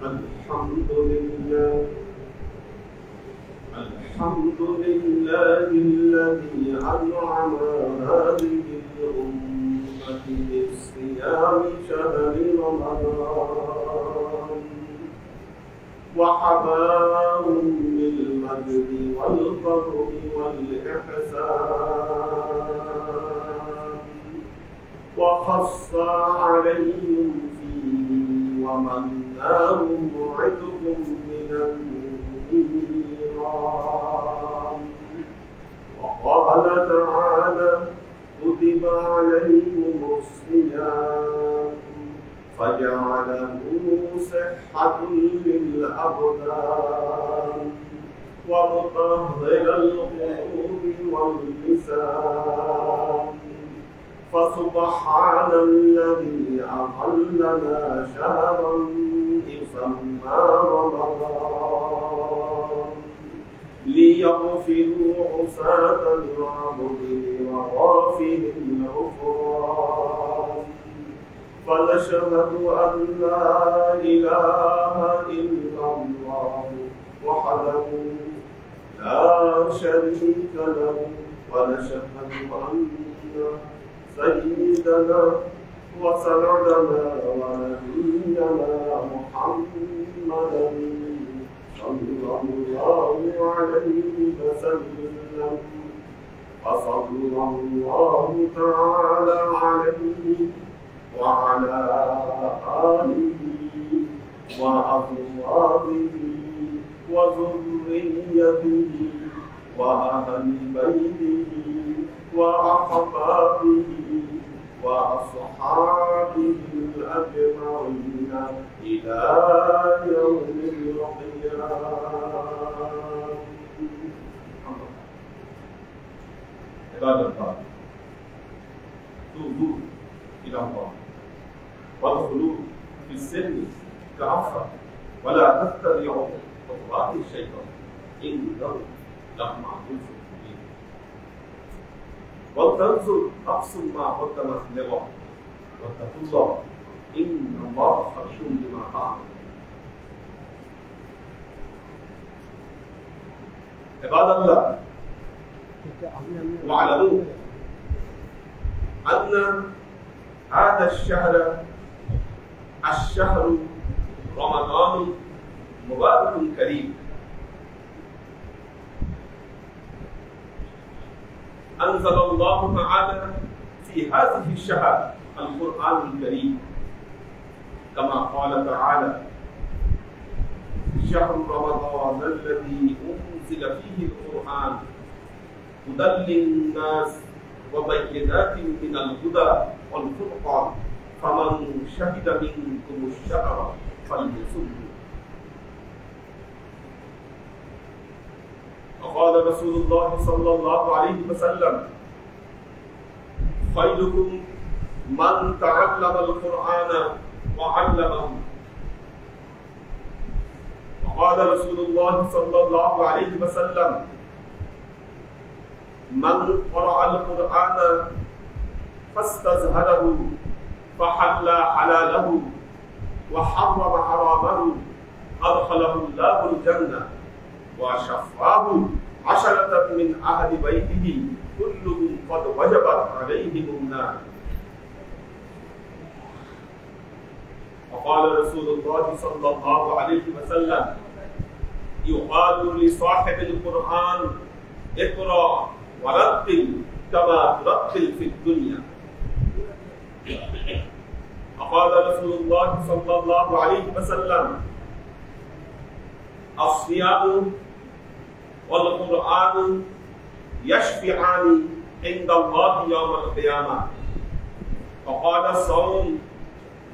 الحمد لله الذي أنعم هذه الأمة بصيام شهر رمضان وحماهم بالمجد والفضل والإحسان وخص عليهم فيه ومناهم عتق من النيران وقال تعالى كتب عليهم الصيام فجعله صحة للأبدان ومطهر القلوب واللسان فسبحان الذي أحلنا شهرا يسمى رمضان ليغفروا عصاة العبد لمغافر الغفران فنشهد أن لا إله إلا الله وحده لا شريك له ونشهد أن سيدنا وسندنا ونبينا محمدا صلى الله عليه وسلم وصلى الله تعالى عليه وعلى آله وأصحابه وذريته وأهل بيته وأحبابه وأصحابه الأجمعين إلى يوم القيامة. عباد الله توبوا إلى الله وادخلوا في السلم كافة ولا تتبعوا خطوات الشيطان إنه لكم عدو مبين ولتنظر نفس ما قدمت لغد واتقوا الله إن الله خبير بما تعملون. عباد الله واعلموا أن هذا الشهر رمضان مبارك كريم أنزل الله تعالى في هذه الشهر القرآن الكريم كما قال تعالى شهر رمضان الذي أنزل فيه القرآن هدى للناس وبينات من الهدى والفرقان فمن شهد منكم الشهر فليصمه. وقال رسول الله صلى الله عليه وسلم خيركم من تعلم القرآن وعلمه. وقال رسول الله صلى الله عليه وسلم من قرأ القرآن فاستزهده فحل حلاله وحرم حرامه أدخله الله الجنة وشفاه 10 من أهل بيته كلهم قد وجبت عليهم النار. وقال رسول الله صلى الله عليه وسلم يقال لصاحب القرآن اقرأ ورتل كما ترتل في الدنيا. وقال رسول الله صلى الله عليه وسلم الصيام والقرآن يشفعان عند الله يوم القيامة. وقال الصوم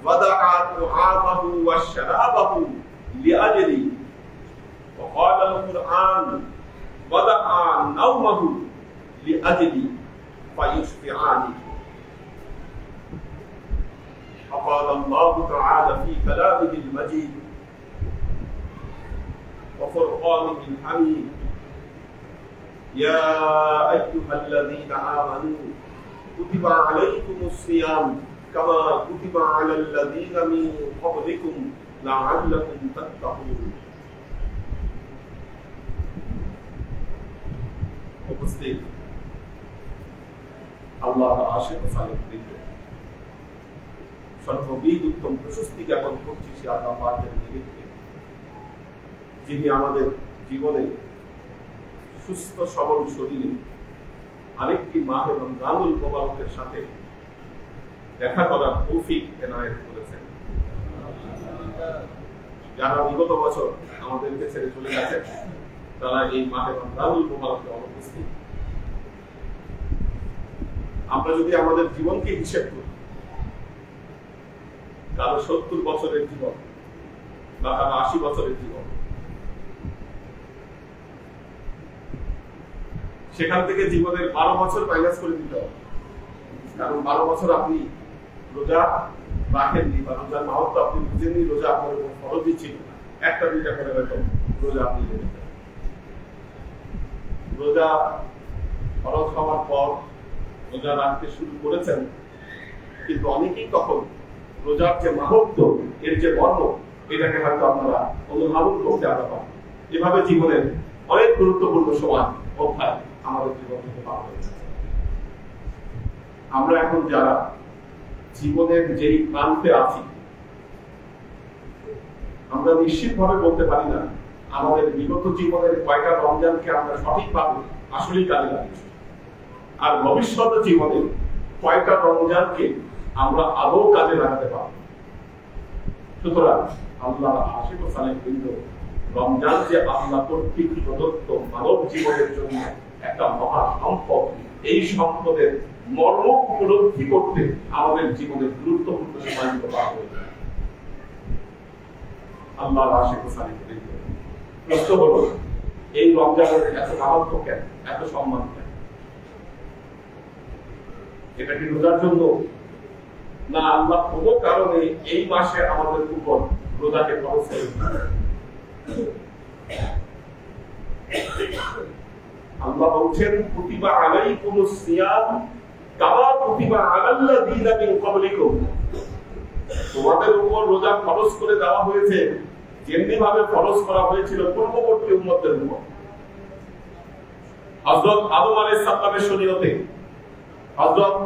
ودع طعامه وشرابه لأجلي. وقال القرآن ودع نومه لأجلي فيشفعان. وقال الله تعالى في كلامه المجيد وفرقانه الحميد يا أيها الذين آمنوا كتب عليكم الصيام কামা কুতিবা আলাল লাযীনা মিন ক্বাবলিকুম লাআল্লাকুম তাত্তাকুন। উপস্থিত আল্লাহর আশিক ও সালেহবৃন্দ, সর্ববিদ উত্তম প্রশস্তি জ্ঞাপন করছি সে আল্লাহ পাকের নিমিত্তে, যিনি আমাদের জীবনে সুস্থ সবল শরীরে আরেকটি মাহ এবং রমজানুল মুবারকের সাথে দেখা করার তৌফিক এনায়েত করেছেন। যারা বিগত বছর আমাদেরকে ছেড়ে চলে গেছেন তারা এই মাহে রমজানুল মুবারকে অনুপস্থিত। আমরা যদি আমাদের জীবনকে হিসেব করি, কারো 70 বছরের জীবন বা কারো 80 বছরের জীবন, সেখান থেকে জীবনের 12 বছর মাইনাস করে দিতে হবে। কারণ 12 বছর আপনি রোজা রাখেননি বা রোজার মাহাত্ম্য আপনি বুঝেননি, রোজা আপনার উপর ফরজই ছিল, একটা দুইটা করে হয়তো রোজা আপনি রেখেছেন। রোজা ফরজ হওয়ার পর রোজা রাখতে শুরু করেছেন, কিন্তু অনেকেই তখন রোজার যে মাহাত্ম্য, এর যে মর্ম, এটাকে হয়তো আপনারা অনুধাবন করতে পারেন। এভাবে জীবনের অনেক গুরুত্বপূর্ণ সময় অধ্যায় আমাদের জীবন থেকে পার হয়েছে। আমরা এখন যারা জীবনের যেই প্রান্তে আছি, আমরা নিশ্চিতভাবে বলতে পারি না আমাদের বিগত জীবনের কয়টা রমজানকে আমরা সঠিকভাবে আসলেই কাজে লাগিয়েছি, আর ভবিষ্যৎ জীবনে কয়টা রমজানকে আমরা আদৌ কাজে লাগাতে পারব। সুতরাং আল্লাহর আশিক ও সালেহবৃন্দ, রমজান যে আল্লাহ কর্তৃক প্রদত্ত মানব জীবনের জন্য একটা মহা সম্পদ, এই সম্পদের মর্ম উপলব্ধি করতে আমাদের জীবনের গুরুত্বপূর্ণ সময়গুলো পার হয়েছে। আল্লাহর আশিক ও সালেহবৃন্দ, প্রশ্ন হলো, এই রমজানের এত মাহাত্ম্য কেন, এত সম্মান কেন? এটা কি রোজার জন্য, না আল্লাহ কোনো কারণে এই মাসে আমাদের উপর রোজাকে ফরজ করেছেন? আল্লাহ বলছেন, কুতিবা আলাইকুমুস সিয়াম কামা কুতিবা আলাল্লাযীনা মিন ক্বাবলিকুম। তোমাদের উপর রোজা ফরজ করে দেওয়া হয়েছে যেমনি ভাবে ফরজ করা হয়েছিল পূর্ববর্তী উম্মতের উপর। হযরত আদম আলাইহিস সালামের শরীয়তে, হযরত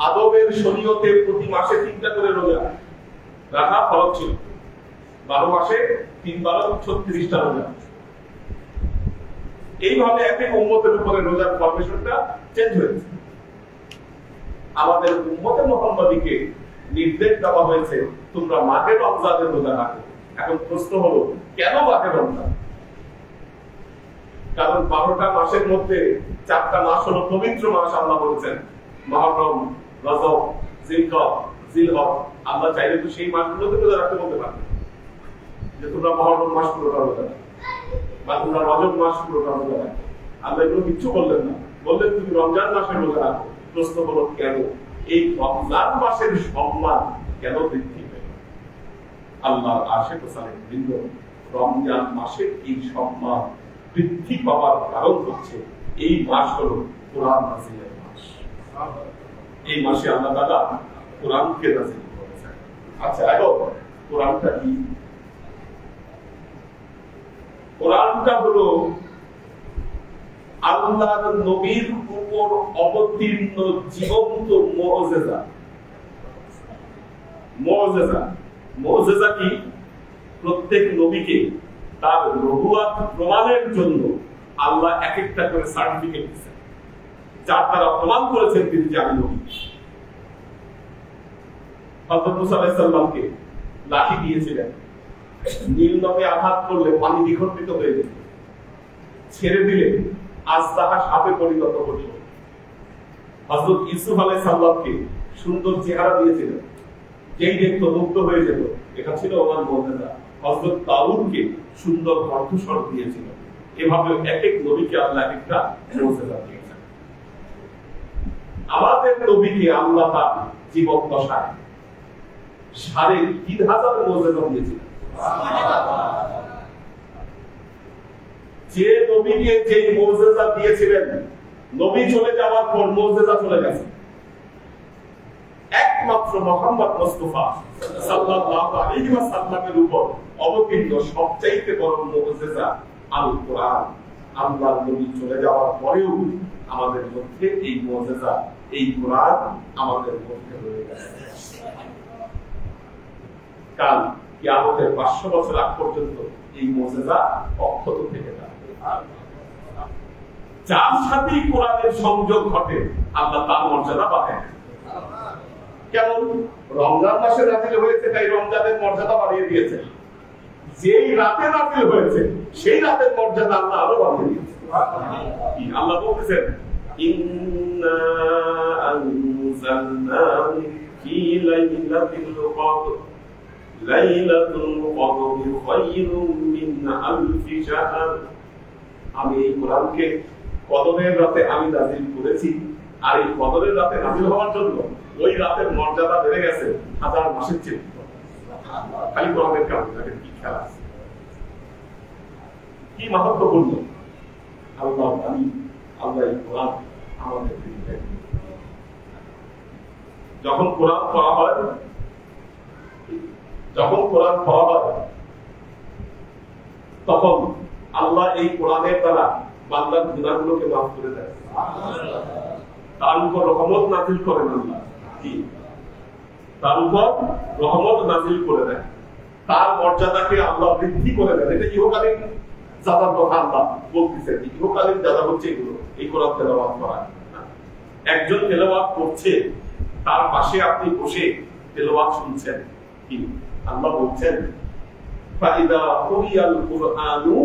আদমের শরীয়তে প্রতি মাসে 3টা করে রোজা রাখা ফরজ ছিল। 12 মাসে 3 বার 36টা রোজা। এইভাবে এক এক উম্মতের উপরে রোজার ফরমেশনটা চেঞ্জ হয়েছে। আমাদের উম্মতে মুহাম্মাদীকে নির্দেশ দেওয়া হয়েছে তোমরা মাহে রমজানের রোজা রাখো। এখন প্রশ্ন হলো, কেন মাহে রমজান? কারণ 12টা মাসের মধ্যে 4টা মাস হলো পবিত্র মাস। আল্লাহ বলেছেন মুহররম, রজব, জিলকদ, জিলহজ। আল্লাহ চাইলে তো সেই মাসগুলোতে রোজা রাখতে বলতে পারেন যে তোমরা মুহররম মাস পুরোটা রোজা রাখো বা তোমরা রজব মাস পুরোটা রোজা রাখো। আল্লাহ এগুলো কিচ্ছু বললেন না, বললেন তুমি রমজান মাসের রোজা রাখো। প্রশ্ন হলো, কেন? এই রমজান মাসের সম্মান কেন বৃদ্ধি পেল? আল্লাহর আশিক ও সালেহবৃন্দ, রমজান মাসের এই সম্মান বৃদ্ধি পাওয়ার কারণ হচ্ছে এই মাস হলো কোরআন নাযিলের মাস। এই মাসে আল্লাহ তাআলা কোরআনকে নাযিল করেছেন। আচ্ছা, এখন কোরআনটা কি? কোরআনটা হলো আল্লাহর নবীর উপর অবতীর্ণ জীবন্ত মুজিজা। মুজিজা, মুজিজা কি? প্রত্যেক নবীকে তার নবুয়ত প্রমাণের জন্য আল্লাহ এক একটা করে সার্টিফিকেট দিয়েছেন, যার দ্বারা প্রমাণ করেছেন তিনি যে আমি নবী। হযরত মুসা আলাইহিস সালামকে লাঠি দিয়েছিলেন, নীল নদে আঘাত করলে পানি বিখণ্ডিত হয়ে যেত, ছেড়ে দিলে আজ তাহা সাপে পরিণত হতো। হযরত ইউসুফ আলাইহিস সালামকে সুন্দর চেহারা দিয়েছিলেন, যেই দেখতো মুগ্ধ হয়ে যেত, এটা ছিল ওনার মুজিজা। হযরত দাউদকে সুন্দর কণ্ঠস্বর দিয়েছিলেন। এভাবে এক এক নবীকে আল্লাহ একটা মুজিজা দিয়েছেন। আমাদের নবীকে আল্লাহ তার জীবন দশায় 3,500 মুজিজা দিয়েছিলেন। যে নবীকে যে মুজিজা দিয়েছিলেন, নবী চলে যাওয়ার পর মুজিজা চলে গেছে। এক একমাত্র মুহাম্মদ মুস্তাফা সাল্লাল্লাহু আলাইহি ওয়াসাল্লামের উপর অবতীর্ণ সবচাইতে বড় মুজিজা আল কোরআন। আল্লাহর নবী চলে যাওয়ার পরেও আমাদের মধ্যে এই মুজিজা, এই কোরআন আমাদের মধ্যে রয়ে গেছে। কাল কিয়ামতের 500 বছর আগ পর্যন্ত এই মুজিজা অক্ষত থেকে থাকবে। যার সাথে কোরআনের সংযোগ ঘটে আল্লাহ তার মর্যাদা বাড়ায়। কেমন? রমজান মাসে নাযিল হয়েছে তাই রমজানের মর্যাদা বাড়িয়ে দিয়েছে। যেই রাতে নাযিল হয়েছে সেই রাতের মর্যাদা আল্লাহ আরো বাড়িয়ে দিয়েছে। আল্লাহ বলতেছেন ইন্না আনজালনাহু ফি লাইলাতিল কদর লাইলাতুল কদরি খায়রুম মিন আলফি শাহর। আমি এই কোরআনকে কদরের রাতে আমি নাযিল করেছি, আর এই কদরের রাতে নাযিল হওয়ার জন্য ওই রাতের মর্যাদা বেড়ে গেছে 1000 মাসের চেয়ে। খালি কোরআনের কারণে কি খেলা আছে, কি মাহাত্ম্যপূর্ণ। আল্লাহ আমি আল্লাহ এই কোরআন আমাদের দিলেন। যখন কোরআন পড়া হয় তখন আল্লাহ এই কোরআনের দ্বারা বান্দার গুনাহগুলোকে মাফ করে দেয়। তার উপর রহমত নাযিল করেন আল্লাহ, কি তার উপর রহমত নাযিল করে দেয়, তার মর্যাদাকে আল্লাহ বৃদ্ধি করে দেন। এটা ইহকালীন যাদার কথা আল্লাহ বলতেছেন। ইহকালীন যাদা হচ্ছে এগুলো, এই কোরআন তেলাওয়াত করা। একজন তেলাওয়াত করছে, তার পাশে আপনি বসে তেলাওয়াত শুনছেন, কি আল্লাহ বলছেন ফাইদা কুরিয়াল কুরআনু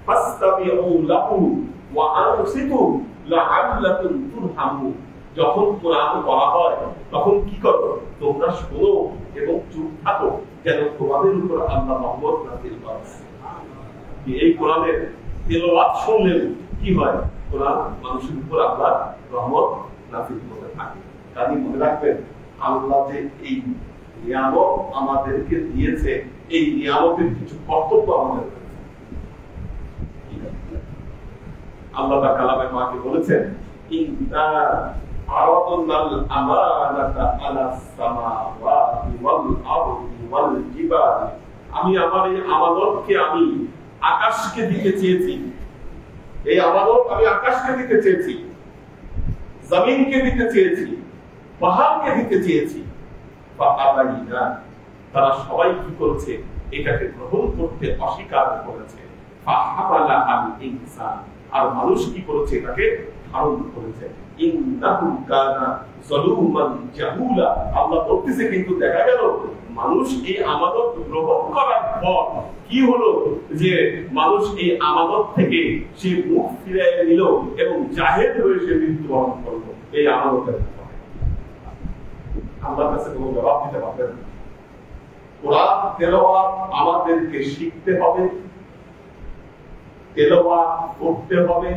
ফাসতামিউ লাহু ওয়া আনসিতু লাআল্লাকুম তুরহামুন। যখন কোরআন পড়া হয় তখন কি করো? তোমরা শোনো এবং চুপ থাকো, যেন তোমাদের উপর আল্লাহ রহমত নাযিল করেন। এই কোরআনের তেলাওয়াত শুনলে কি হয়? কোরআন মানুষের উপর আল্লাহ রহমত নাযিল করতে থাকে। কাজে মনে রাখবেন, আল্লাহ যে এই নিয়ামত আমাদেরকে দিয়েছে, এই নিয়ামতের কিছু কর্তব্য আমাদের রয়েছে। আল্লাহ তাআলা কালামে পাকে বলেছেন ইন্না আরাদনাল আমানাতা আলাস সামাওয়াতি ওয়াল আরদি ওয়াল জিবালি। আমি আমার এই আমানতকে আমি আকাশকে দিতে চেয়েছি। এই আমানত আমি আকাশকে দিতে চেয়েছি, জমিনকে দিতে চেয়েছি, পাহাড়কে দিতে চেয়েছি। ফাআবাইনা, তারা সবাই কি করেছে? এটাকে গ্রহণ করতে অস্বীকার করেছে। ফাহামালা আল ইনসান, আর মানুষ কি করেছে? এটাকে ধারণ করেছে। ইন্নাহু কানা যালুমান জাহুলা। আল্লাহ বলতেছে কিন্তু দেখা গেল মানুষ এই আমানত গ্রহণ করার পর কি হলো? যে মানুষ এই আমানত থেকে সে মুখ ফিরিয়ে নিল এবং জাহেল হয়ে সে মৃত্যুবরণ করলো। এই আমানতের আল্লাহর কাছে কোনো জবাব দিতে পারবে না। কোরআন তেলাওয়াত আমাদেরকে শিখতে হবে, তেলাওয়াত করতে হবে।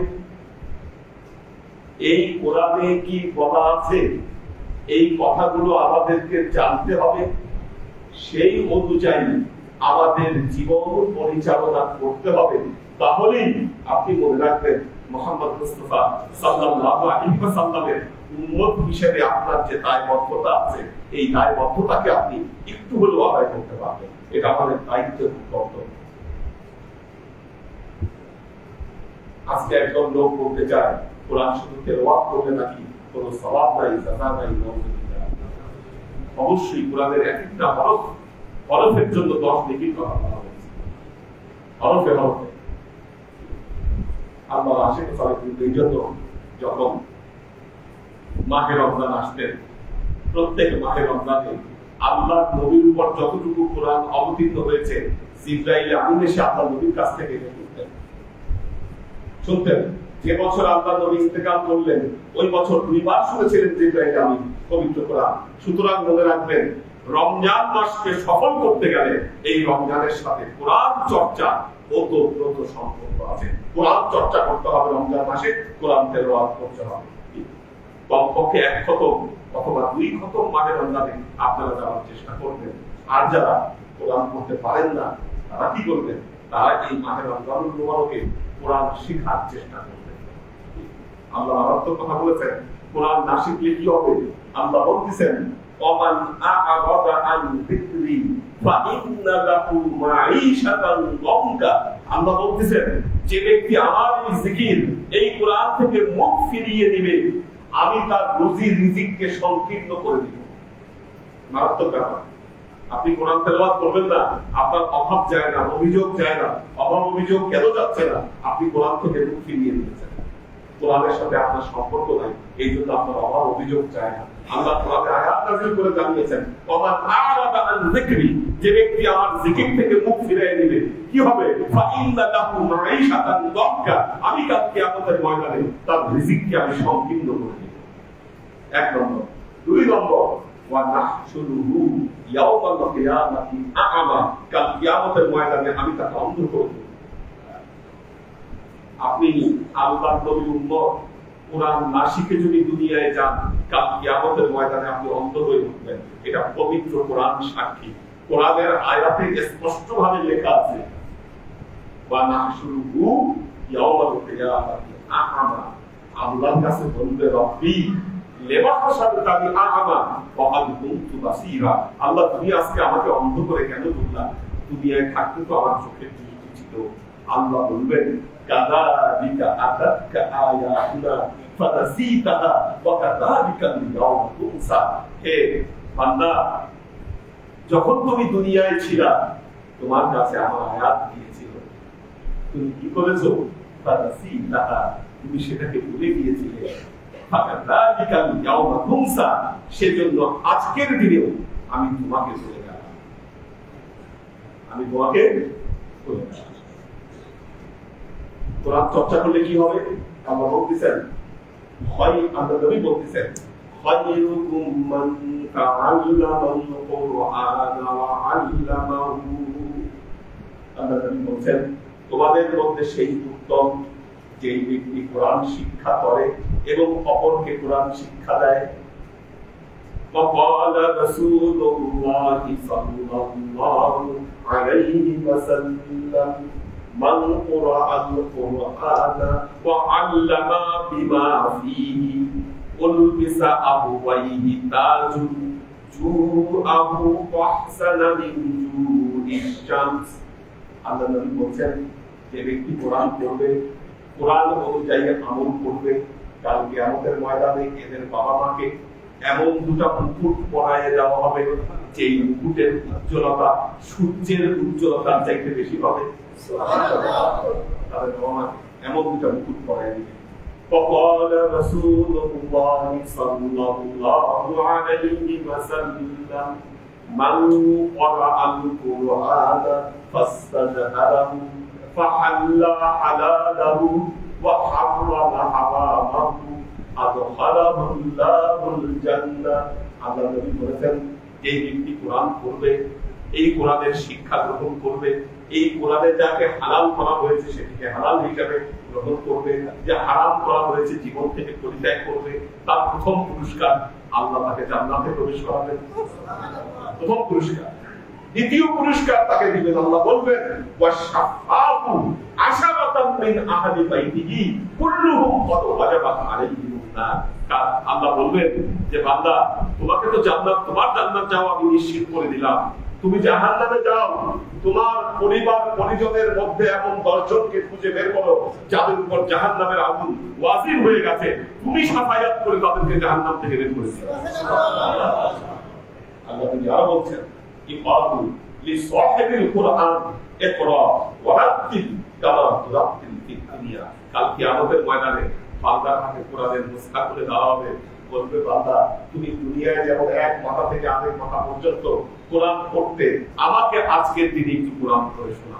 এই কোরআনে কি বলা আছে এই কথাগুলো আমাদেরকে জানতে হবে, সেই অনুযায়ী আমাদের জীবন পরিচালনা করতে হবে। তাহলেই আপনি মনে রাখবেন মুহাম্মদ মুস্তাফা সাল্লাল্লাহু আলাইহি ওয়াসাল্লামের উম্মত হিসেবে আপনার যে দায়বদ্ধতা আছে, এই দায়বদ্ধতাকে আপনি একটু হলেও আদায় করতে পারবেন। এটা আমাদের দায়িত্ব, কর্তব্য। আজকে একজন লোক বলতে চায় কোরআন শুধু তেলাওয়াত করলে নাকি কোনো সওয়াব নাই, সাজা নাই। অবশ্যই কোরআনের একটা হরফের জন্য 10 নেকির কথা বলা হয়েছে। হরফে হরফে আল্লাহ আশেখ এই জন্য যখন মাহে রমজান আসতেন, প্রত্যেক মাহে রমজানে আল্লাহ নবীর উপর যতটুকু কোরআন অবতীর্ণ হয়েছে, জিবরাইল আমিন এসে আল্লাহ নবীর কাছ থেকে শুনতেন। যে বছর আল্লাহ নবী ইন্তেকাল করলেন ওই বছর 2 বার শুনেছিলেন জিবরাইল আমিন পবিত্র কোরআন। সুতরাং মনে রাখবেন, রমজান মাসকে সফল করতে গেলে এই রমজানের সাথে কোরআন চর্চা ওতপ্রোত সম্পর্ক আছে। কোরআন চর্চা করতে হবে রমজান মাসে, কোরআন তেলাওয়াত করতে হবে। কমপক্ষে 1 খতম অথবা 2 খতম মাহে রমজানে আপনারা যাওয়ার চেষ্টা করবেন। আর যারা কোরআন পড়তে পারেন না তারা কি করবেন? তারা এই মাহে রমজানুল মুবারকে কোরআন শেখার চেষ্টা করবেন। আল্লাহ আরো কথা বলেছেন, কোরআন না শিখলে কি হবে? আল্লাহ বলতেছেন ওমান আ'রাদা আন যিকরি ফাইন্না লাহু মাঈশাতান দানকা। আল্লাহ বলতেছেন যে ব্যক্তি আমার এই জিকির, এই কোরআন থেকে মুখ ফিরিয়ে দিবে, আমি তার রুজি রিজিককে সংকীর্ণ করে দিব। মারাত্মক ব্যাপার। আপনি কোরআন তেলাওয়াত করবেন না, আপনার অভাব যায় না, অভিযোগ যায় না। অভাব অভিযোগ কেন যাচ্ছে না? আপনি কোরআন থেকে মুখ ফিরিয়ে দিয়েছেন। কোরআনের সাথে আপনার সম্পর্ক নাই, এই জন্য আপনার অভাব অভিযোগ যায় না। আল্লাহ কোরআনে আয়াত নাযিল করে জানিয়েছেন, ওমান আ'রাদা আন যিকরি, যে ব্যক্তি আমার জিকির থেকে মুখ ফিরিয়ে দিবে কি হবে? ফাইন্না লাহু মাঈশাতান দানকা, আমি কাল কিয়ামতের ময়দানে তার রিজিককে আমি সংকীর্ণ করে দেব। এক নম্বর। দুই নম্বর, ওয়া নাহশুরুহু ইয়াওমাল কিয়ামাতি আ'মা, কাল কিয়ামতের ময়দানে আমি তাকে অন্ধ করে দেব। আপনি আল্লাহর নবীর উম্মত, কোরআন না শিখে যদি দুনিয়ায় যান, কাল কিয়ামতের ময়দানে আপনি অন্ধ হয়ে উঠবেন। এটা পবিত্র কোরআন সাক্ষী। কোরআনের আয়াতে স্পষ্টভাবে লেখা আছে, ওয়া নাহশুরুহু ইয়াওমাল কিয়ামাতি আ'মা। আল্লাহর কাছে বলবে, রব্বি লিমা হাশারতানি আ'মা ওয়া ক্বাদ কুনতু বাসীরা। আল্লাহ, তুমি আজকে আমাকে অন্ধ করে কেন তুললা? দুনিয়ায় থাকতে তো আমার চোখের দৃষ্টি ছিল। আল্লাহ বলবেন, কাযালিকা আতাতকা আয়াতুনা ফানাসিতাহা ওয়া কাযালিকা আল-ইয়াওমা তুনসা। হে বান্দা, যখন তুমি দুনিয়ায় ছিলা, তোমার কাছে আমার আয়াত দিয়েছিল, তুমি কি করেছো? ফানাসিতাহা, তুমি সেটাকে ভুলে গিয়েছিলে। ফাকাযালিকা আল-ইয়াওমা তুনসা, সেজন্য আজকের দিনেও আমি তোমাকে ভুলে গেলাম। আমি তোমাকে ভুলে গেলাম। কোরআন চর্চা করলে কি হবে? আল্লাহ বলতেছেন, আল্লাহ নবী বলতেছেন, খায়রুকুম মান তাআল্লামাল কুরআনা ওয়া আল্লামাহু। আল্লাহ নবী বলছেন, তোমাদের মধ্যে সেই উত্তম যেই ব্যক্তি কোরআন শিক্ষা করে এবং অপরকে কোরআন শিক্ষা দেয়। وقال رسول الله صلى الله عليه وسلم من قرأ القرآن وعلم بما فيه ألبس أبويه تاج جوءه أحسن من جوء الشمس। আল্লাহ নবী বলেন, যে ব্যক্তি কোরআন পড়বে, কোরআন অনুযায়ী আমল করবে, কাল কিয়ামতের ময়দানে এদের বাবা মাকে এমন দুটা মুকুট পরায়ে দেওয়া হবে, যে মুকুটের উজ্জ্বলতা সূর্যের উজ্জ্বলতার চাইতে বেশি হবে। তাদের বাবা মা এমন দুটা মুকুট পরায়ে দিবে। فقال رسول الله صلى الله عليه وسلم من قرأ القرآن فاستجهره فحل حلاله وحرم حرامه أدخله الله الجنة। আল্লাহ নবী বলেছেন, এই ব্যক্তি কোরআন পড়বে, এই কোরআনের শিক্ষা গ্রহণ করবে, এই কোরআনে যাকে হালাল করা হয়েছে সেটিকে হালাল হিসাবে গ্রহণ করবে, যা হারাম করা হয়েছে জীবন থেকে পরিত্যাগ করবে, তার প্রথম পুরস্কার আল্লাহ তাকে জান্নাতে প্রবেশ করাবেন। প্রথম পুরস্কার। দ্বিতীয় পুরস্কার তাকে দিবেন, আল্লাহ বলবেন, ওয়াশাফাহু আশারাতান মিন আহলি বাইতিহি কুল্লুহুম কদ ওয়াজাবাত আলাইহিমুন নার। আল্লাহ বলবেন যে বান্দা, তোমাকে তো জান্নাত, তোমার জান্নাত যাওয়া আমি নিশ্চিত করে দিলাম, তুমি জাহান্নামে যাও, তোমার পরিবার পরিজনের মধ্যে এমন 10 জনকে খুঁজে বের করো যাদের উপর জাহান্নামের আগুন ওয়াজিব হয়ে গেছে, তুমি শাফায়াত করে তাদেরকে জাহান্নাম থেকে বের করে দিও। আল্লাহ তিনি আরো বলছেন, ইকরাতু লিসাহিবিল কুরআন ইকরা ওয়ারাতিল কামা তুরাতিল ফিদ দুনিয়া। কাল কিয়ামতের ময়দানে বান্দার হাতে কোরআনের মুসহাফ করে দেওয়া হবে, বলবে, বান্দা তুমি দুনিয়ায় যেমন এক মাথা থেকে আরেক মাথা পর্যন্ত কোরআন পড়তে, আমাকে আজকের দিনে একটু কোরআন পড়ে শোনা।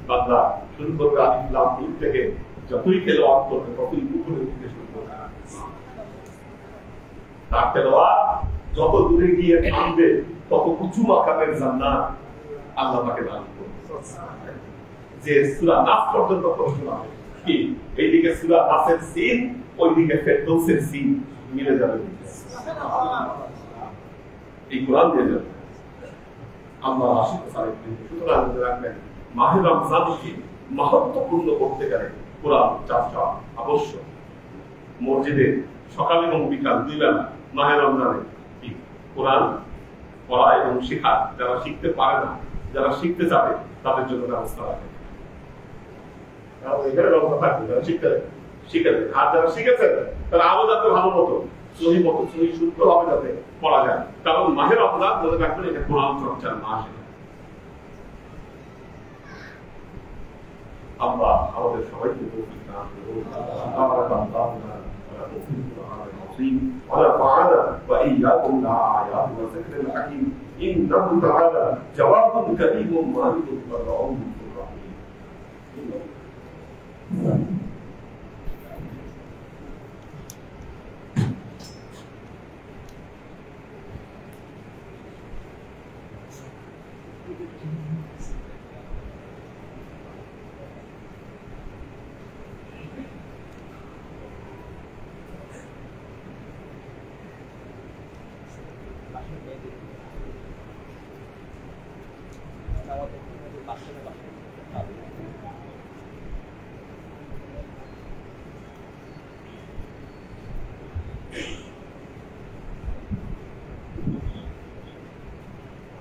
বান্দা শুরু করবে আলিফ লাম মিম থেকে, যতই তেলাওয়াত করবে ততই উপরের দিকে শুরু করবে। তার তেলাওয়াত যত দূরে গিয়ে থামবে তত উঁচু মাকামের জান্নাত আল্লাহ তাকে দান করবে। যে সূরা নাস পর্যন্ত পড়া হবে, কি এইদিকে সূরা নাসের সিন, ওইদিকে ফেরদৌসের সিন মিলে যাবে। এই কোরআন দিয়ে যাবে আল্লাহ আশিক সাহেব। সুতরাং রাখবেন, মাহে রমজানকে মাহাত্ম্যপূর্ণ করতে গেলে কোরআন চর্চা আবশ্যক। মসজিদে সকাল এবং বিকাল 2 বেলা মাহে রমজানে কোরআন পড়া এবং শেখা, যারা শিখতে পারে না, যারা শিখতে চাবে তাদের জন্য ব্যবস্থা রাখে। এখানে ব্যবস্থা থাকবে যারা শিখে দেবে, আর যারা শিখেছেন তারা আরো যাতে ভালো মতো সহি শুদ্ধ ভাবে যাতে পড়া যায়। কারণ মাহে রমজান মনে রাখবেন এটা কোরআন চর্চার মাস। আল্লাহ আমাদের সবাইকে তৌফিক দান করুন। ونفعنا وإياكم بالآيات والذكر الحكيم إنه تعالى جواد كريم ماجد ورؤوف رحيم.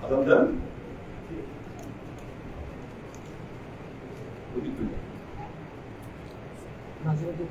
Adamdan begitu. Masih ada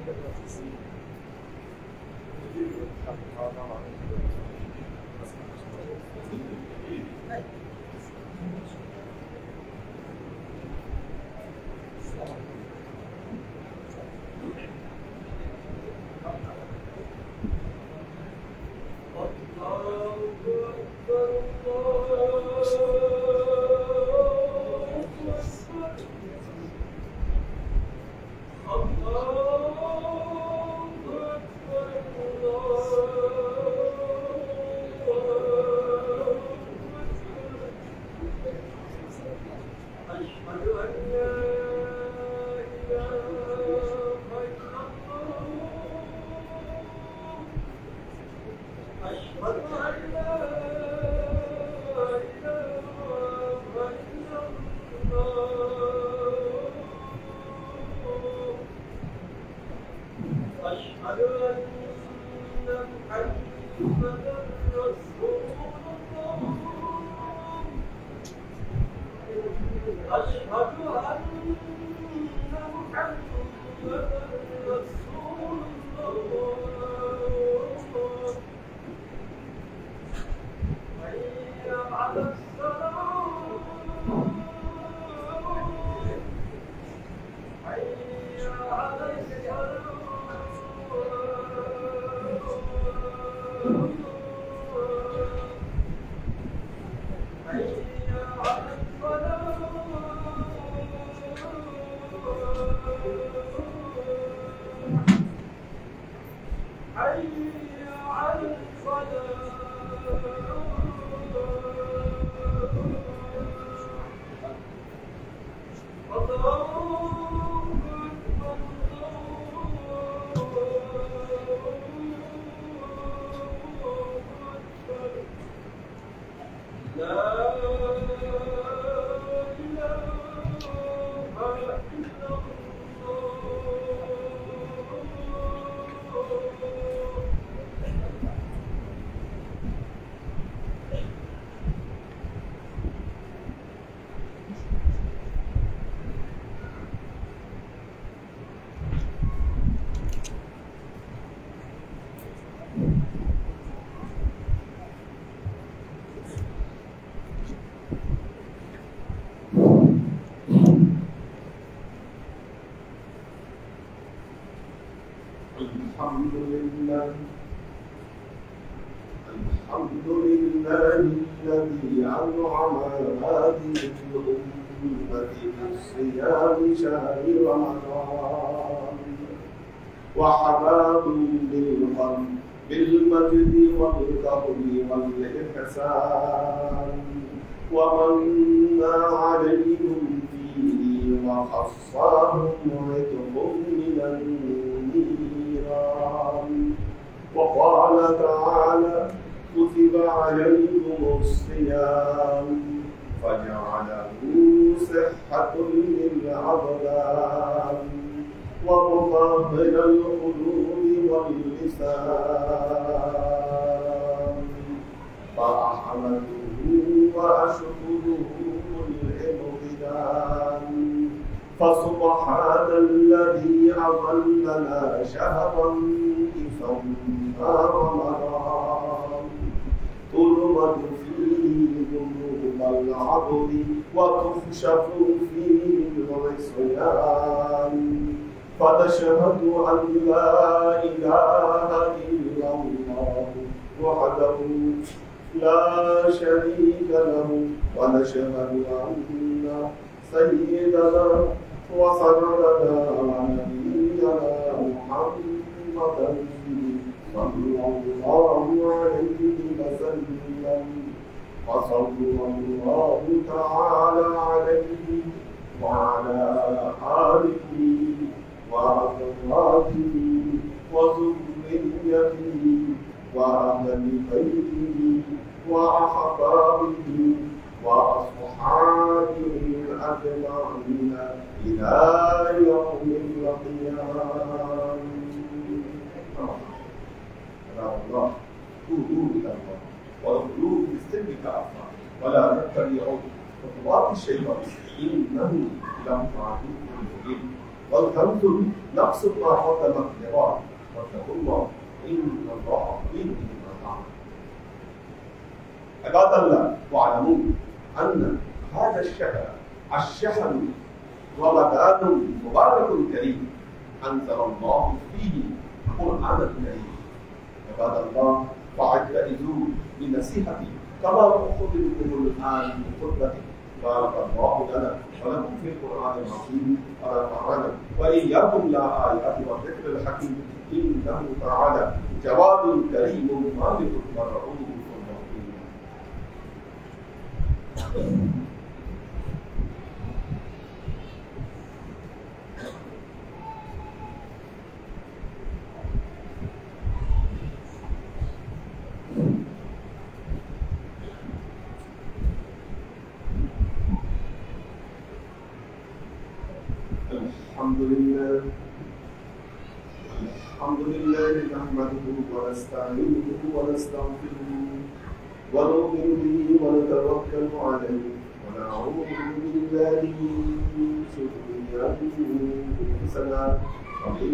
الحمد لله الذي أنعم هذه الأمة بالصيام شهر رمضان وحماهم بالمجد والكرم والإحسان ومن عليهم فيه وخصهم عتق من النيران. وقال تعالى كتب عليكم الصيام فجعله صحة للأبدان ومطهر القلوب واللسان فأحمده وأشكره الامتداد فسبحان الذي أظلنا شهرا ثم رمضان تلمد فيه ذنوب العبد وتكشف فيه العصيان فنشهد أن لا إله إلا الله وحده لا شريك له ونشهد أن سيدنا وسندنا ونبينا محمدا صلى الله عليه وسلم وصلى الله تعالى عليه وعلى آله وأزواجه وذريته وأهل بيته وأحبابه وأصحابه أجمعين إلى يوم القيامة. الله توبوا إلى الله وادخلوا بالسلم كافة ولا تتبعوا خطوات الشيطان إنه لكم عدو مبين ولتنظر نفس ما قدمت لغد واتقوا الله إن الله خبير بما تعملون. عباد الله واعلموا أن هذا الشهر رمضان مبارك كريم أنزل الله فيه القرآن الكريم. عباد الله فاعتذروا بنصيحتي كما أخبركم الآن بخطبتي. بارك الله لنا ولكم في القرآن العظيم ونفعنا وإياكم لآيات والذكر الحكيم إنه تعالى جواد كريم مالك ورؤوف رحيم. الحمد لله نحمده ونستعينه ونستغفره ونؤمن به ونتوكل عليه ونعوذ بالله من شرور أنفسنا ومن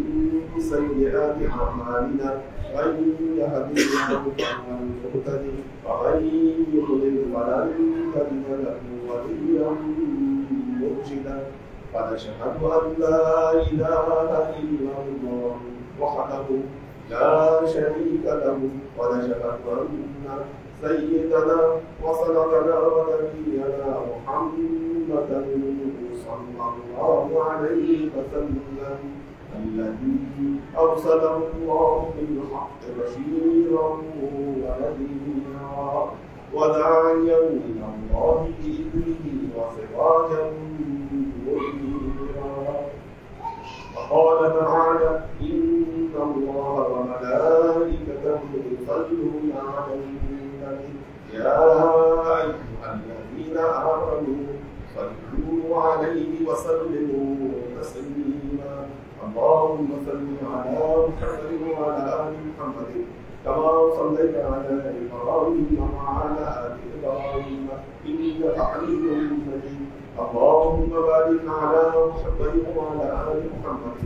سيئات أعمالنا من يهده الله فهو المهتدي ومن يضلل فلن تجد له وليا مرشدا ونشهد أن لا إله إلا الله وحده لا شريك له ونشهد أن سيدنا وسندنا ونبينا محمدا صلى الله عليه وسلم الذي أرسله الله بالحق بشيرا ونذيرا وداعيا إلى الله بإذنه وسراجا وقال تعالى إن الله وملائكته يصلون على النبي يا أيها الذين آمنوا صلوا عليه وسلموا تسليما. اللهم صل على محمد وعلى آل محمد كما صليت على إبراهيم وعلى آل إبراهيم إنك حميد مجيد. اللهم بارك على محمد وعلى آل محمد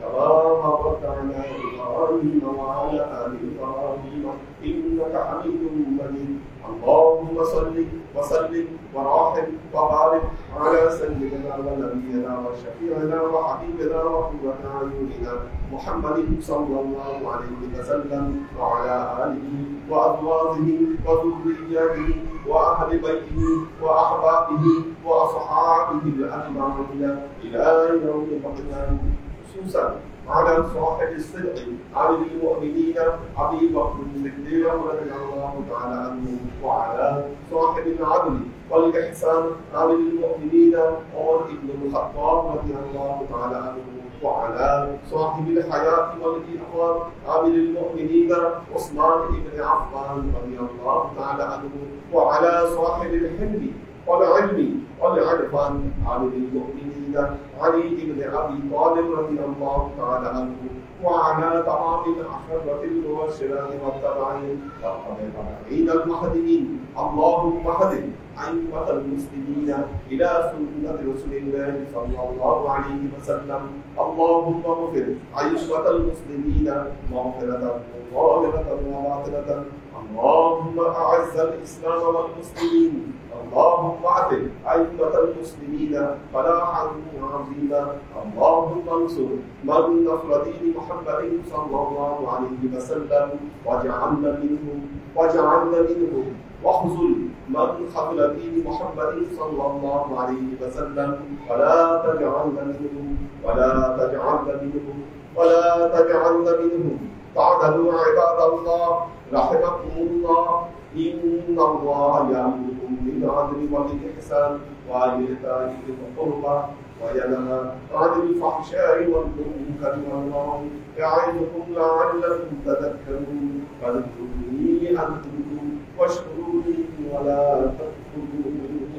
كما باركت على إبراهيم وعلى آل إبراهيم إنك حميد مجيد. اللهم صل وسلم وراحم وبارك على سيدنا ونبينا وشفيعنا وحبيبنا وقرة أعيننا محمد صلى الله عليه وسلم وعلى آله وأزواجه وذريته وأهل بيته وأحبابه وأصحابه الأجمعين إلى يوم القيامة. خصوصا على صاحب الصدق عن المؤمنين أبي بكر الصديق رضي الله تعالى عنه وعلى صاحب العدل والإحسان عن المؤمنين عمر بن الخطاب رضي الله تعالى عنه وعلى صاحب الحياة والإخوان عن المؤمنين عثمان بن عفان رضي الله تعالى عنه وعلى صاحب الحلم والعلم والعرفان عن المؤمنين سيدنا علي بن أبي طالب رضي الله تعالى عنه وعلى تمام العشرة المبشرين والتابعين والتابعين المهديين. اللهم اهد أئمة المسلمين إلى سنة رسول الله صلى الله عليه وسلم. اللهم اغفر أئمة المسلمين مغفرة ظاهرة وباطنة. اللهم أعز الإسلام والمسلمين. اللهم أعطِ أئمة المسلمين فلاحا عظيما. اللهم انصر من نصر دين محمد صلى الله عليه وسلم واجعلنا منهم واخذل من خذل دين محمد صلى الله عليه وسلم ولا تجعلنا منهم. تعالوا عباد الله رحمكم الله. إن الله يأمركم بالعدل والإحسان وإيتاء ذي القربى وينهى عن الفحشاء والمنكر والبغي يعظكم لعلكم تذكرون. فاذكروني أذكركم واشكروا لي ولا تكفرون.